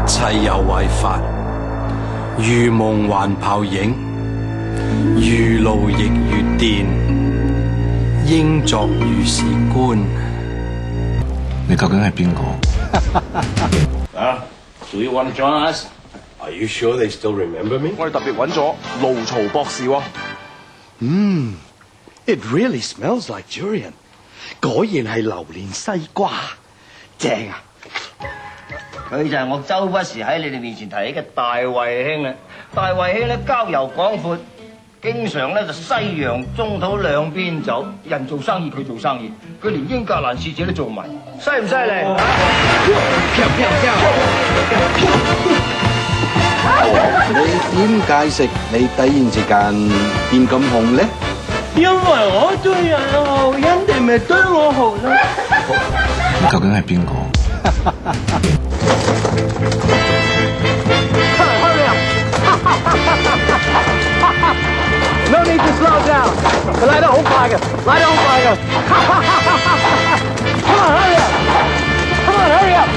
切又為法，如夢幻泡影，如露亦如電，應作如是觀。你究竟係邊個？Do you want to join us? Are you sure they still remember me? 我哋特別揾咗盧曹博士喎。It really smells like durian。果然係榴蓮西瓜，正啊！佢就係我周不時喺你哋面前提起嘅大衛兄啊！大衛兄咧交遊廣闊，經常咧就西洋中土兩邊走，人做生意佢做生意，佢連英格蘭使者都做埋，犀唔犀利？你點解釋你突然之間變咁紅咧？因為我對人好，人哋咪對我好咯。你究竟係邊個？No need to slow down， 佢拉得好快嘅，拉得好快嘅。Come on, hurry up! Come on, hurry up!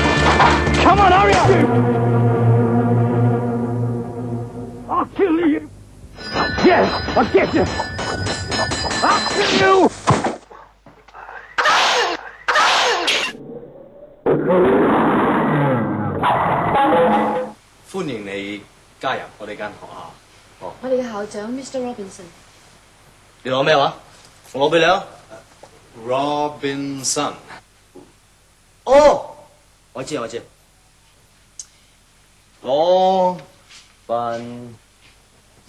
Come on, hurry up! I'll kill you! Yes, I'll get you! I'll kill you! 歡迎你加入我哋間學校。我哋嘅校長 Mr. Robinson。你攞咩話？我攞俾你啊。Robinson。哦，我知。羅賓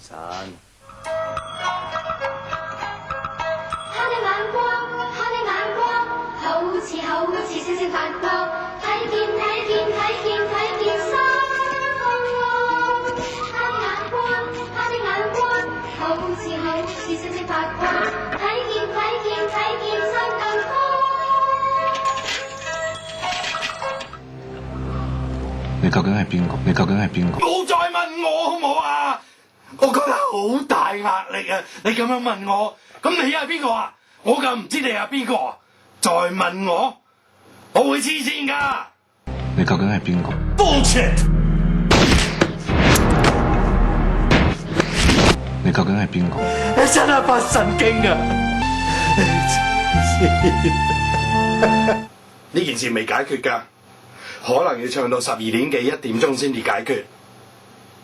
臣。他的眼光，好似星星發光，睇見心慌。他的眼光，好似星星發光，睇見心更慌。你究竟係邊個？你究竟係邊個？冇再問我好唔好啊？我覺得好大壓力啊！你咁樣問我，咁你係邊個啊？我就唔知你係邊個。再問我會黐線㗎。你究竟係邊個 ？Bullshit！ 你究竟係邊個？你真係發神經啊！呢件事未解決㗎，可能要唱到12點幾1點鐘先至解決。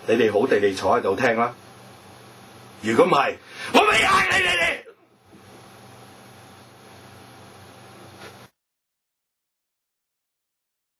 你哋好地地坐喺度聽啦。如果唔係，我咪嗌你哋！